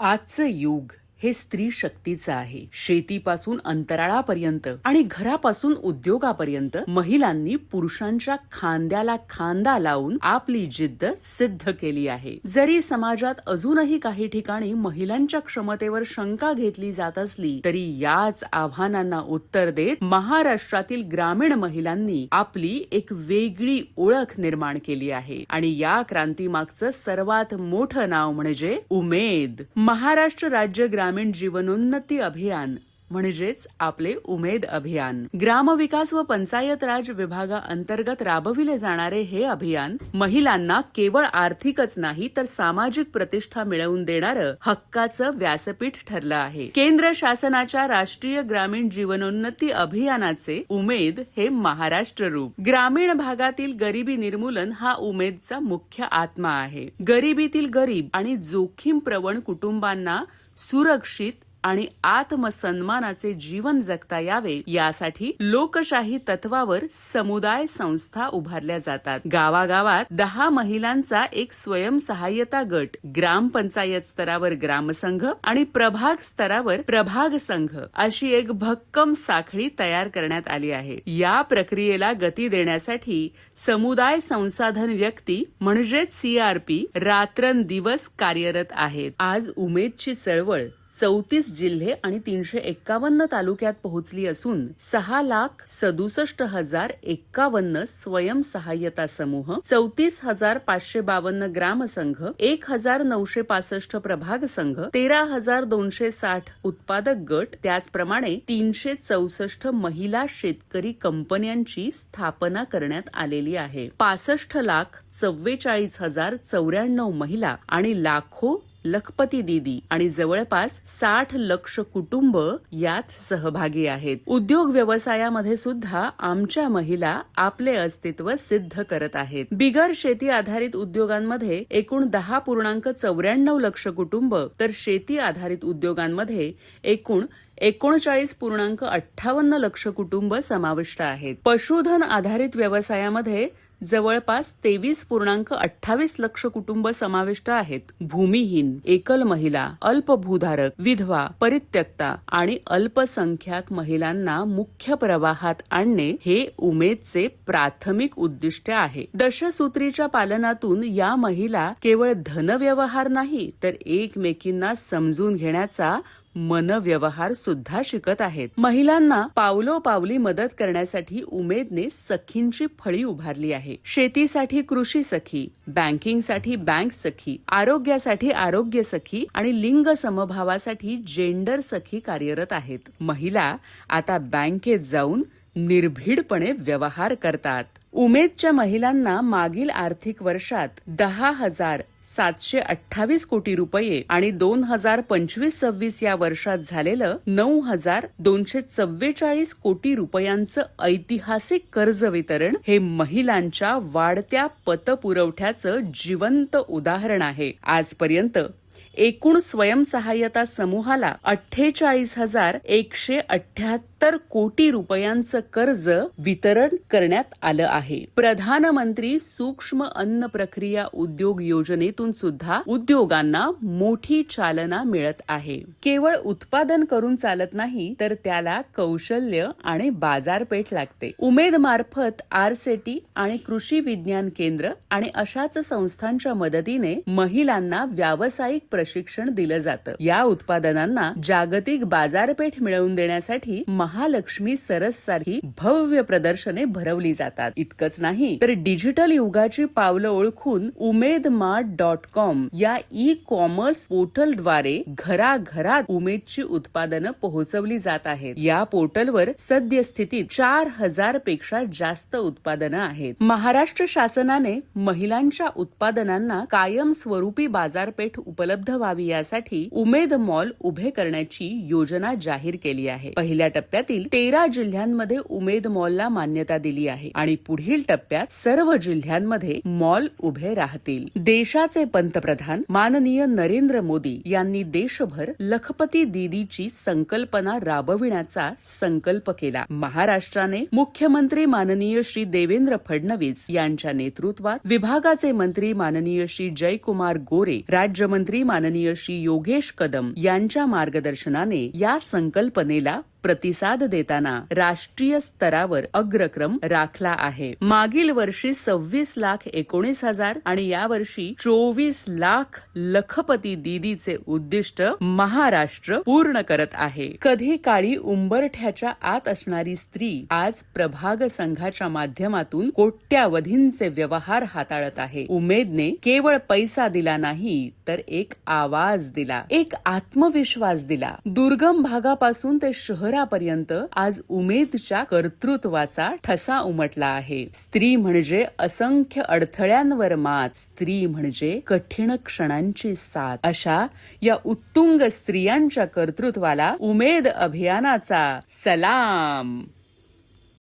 आजचं युग हे स्त्री शक्तीचं आहे. शेतीपासून अंतराळापर्यंत आणि घरापासून उद्योगापर्यंत महिलांनी पुरुषांच्या खांद्याला खांदा लावून आपली जिद्द सिद्ध केली आहे. जरी समाजात अजूनही काही ठिकाणी महिलांच्या क्षमतेवर शंका घेतली जात असली तरी याच आव्हानांना उत्तर देत महाराष्ट्रातील ग्रामीण महिलांनी आपली एक वेगळी ओळख निर्माण केली आहे. आणि या क्रांतीमागचं सर्वात मोठं नाव म्हणजे उमेद. महाराष्ट्र राज्य ग्रामीण जीवनोन्नती अभियान म्हणजेच आपले उमेद अभियान. ग्रामविकास व पंचायत राज विभागाअंतर्गत राबविले जाणारे हे अभियान महिलांना केवळ आर्थिकच नाही तर सामाजिक प्रतिष्ठा मिळवून देणारं हक्काचं व्यासपीठ ठरलं आहे. केंद्र शासनाच्या राष्ट्रीय ग्रामीण जीवनोन्नती अभियानाचे उमेद हे महाराष्ट्र रूप. ग्रामीण भागातील गरिबी निर्मूलन हा उमेदचा मुख्य आत्मा आहे. गरिबीतील गरीब आणि जोखीम प्रवण कुटुंबांना सुरक्षित आणि आत्मसन्मानाचे जीवन जगता यावे यासाठी लोकशाही तत्वावर समुदाय संस्था उभारल्या जातात. गावागावात 10 महिलांचा एक स्वयंसहाय्यता गट, ग्रामपंचायत स्तरावर ग्रामसंघ आणि प्रभाग स्तरावर प्रभाग संघ अशी एक भक्कम साखळी तयार करण्यात आली आहे. या प्रक्रियेला गती देण्यासाठी समुदाय संसाधन व्यक्ती म्हणजेच CRP रात्रंदिवस कार्यरत आहेत. आज उमेदची चळवळ 34 जिल्हे आणि 351 तालुक्यात पोहोचली असून 6,67,051 स्वयंसहाय्यता समूह, 34,552 ग्रामसंघ, 1,965 प्रभाग संघ, 13,260 उत्पादक गट, त्याचप्रमाणे 364 महिला शेतकरी कंपन्यांची स्थापना करण्यात आलेली आहे. 65,44,094 महिला आणि लाखो लखपती दीदी आणि जवळपास 60 लक्ष कुटुंब यात सहभागी आहेत. उद्योग व्यवसायामध्ये सुद्धा आमच्या महिला आपले अस्तित्व सिद्ध करत आहेत. बिगर शेती आधारित उद्योगांमध्ये एकूण 10.94 लक्ष कुटुंब तर शेती आधारित उद्योगांमध्ये एकूण 39.58 लक्ष कुटुंब समाविष्ट आहेत. पशुधन आधारित व्यवसायामध्ये जवळपास 23.28 लक्ष कुटुंब समाविष्ट आहेत. भूमिहीन, एकल महिला, अल्पभूधारक, विधवा, परित्यक्ता आणि अल्पसंख्याक महिलांना मुख्य प्रवाहात आणणे हे उमेदचे प्राथमिक उद्दिष्ट आहे. दशसूत्रीच्या पालनातून या महिला केवळ धनव्यवहार नाही तर एकमेकींना समजून घेण्याचा मनव्यवहार सुद्धा शिकत आहेत. महिलांना पावलोपावली मदत करण्यासाठी उमेदने सखींची फळी उभारली आहे. शेतीसाठी कृषी सखी, बँकिंगसाठी बँक सखी, आरोग्यासाठी आरोग्य सखी आणि लिंग समभावासाठी जेंडर सखी कार्यरत आहेत. महिला आता बँकेत जाऊन निर्भीडपणे व्यवहार करतात. उमेदच्या महिलांना मागील आर्थिक वर्षात 10,728 कोटी रुपये आणि 2025-26 या वर्षात झालेलं 9,244 कोटी रुपयांचं ऐतिहासिक कर्ज वितरण हे महिलांच्या वाढत्या पतपुरवठ्याचं जिवंत उदाहरण आहे. आजपर्यंत एकूण स्वयंसहाय्यता समूहाला 48,178 कोटी रुपयांचं कर्ज वितरण करण्यात आलं आहे. प्रधानमंत्री सूक्ष्म अन्न प्रक्रिया उद्योग योजनेतून सुद्धा उद्योगांना मोठी चालना मिळत आहे. केवळ उत्पादन करून चालत नाही तर त्याला कौशल्य आणि बाजारपेठ लागते. उमेद मार्फत RCT आणि कृषी विज्ञान केंद्र आणि अशाच संस्थांच्या मदतीने महिलांना व्यावसायिक प्रशिक्षण दिलं जातं. या उत्पादनांना जागतिक बाजारपेठ मिळवून देण्यासाठी महालक्ष्मी सरस सारखी भव्य प्रदर्शने भरवली जातात. इतकंच नाही तर डिजिटल युगाची पावलं ओळखून उमेदमार्ट.com या ई-कॉमर्स पोर्टलद्वारे घराघरात उमेदची उत्पादनं पोहोचवली जात आहेत. या पोर्टलवर सद्यस्थितीत 4,000 पेक्षा जास्त उत्पादनं आहेत. महाराष्ट्र शासनाने महिलांच्या उत्पादनांना कायमस्वरूपी बाजारपेठ उपलब्ध व्हावी यासाठी उमेद मॉल उभे करण्याची योजना जाहीर केली आहे. पहिल्या टप्प्यात टप्प्यातील 13 जिल्ह्यांमध्ये उमेद मॉलला मान्यता दिली आहे आणि पुढील टप्प्यात सर्व जिल्ह्यांमध्ये मॉल उभे राहतील. देशाचे पंतप्रधान माननीय नरेंद्र मोदी यांनी देशभर लखपती दीदीची संकल्पना राबविण्याचा संकल्प केला. महाराष्ट्राने मुख्यमंत्री माननीय श्री देवेंद्र फडणवीस यांच्या नेतृत्वात, विभागाचे मंत्री माननीय श्री जयकुमार गोरे, राज्यमंत्री माननीय श्री योगेश कदम यांच्या मार्गदर्शनाने या संकल्पनेला प्रतिसाद देताना राष्ट्रीय स्तरावर अग्रक्रम राखला आहे. मागील वर्षी 26,19,000 आणि यावर्षी 24,00,000 लखपती दीदीचे उद्दिष्ट महाराष्ट्र पूर्ण करत आहे. कधी काळी उंबरठ्याच्या आत असणारी स्त्री आज प्रभाग संघाच्या माध्यमातून कोट्यावधींचे व्यवहार हाताळत आहे. उमेदने केवळ पैसा दिला नाही तर एक आवाज दिला, एक आत्मविश्वास दिला. दुर्गम भागापासून ते शहरापर्यंत आज उमेदच्या कर्तृत्वाचा ठसा उमटला आहे. स्त्री म्हणजे असंख्य अडथळ्यांवर मात, स्त्री म्हणजे कठीण क्षणांची साथ. अशा या उत्तुंग स्त्रियांच्या कर्तृत्वाला उमेद अभियानाचा सलाम.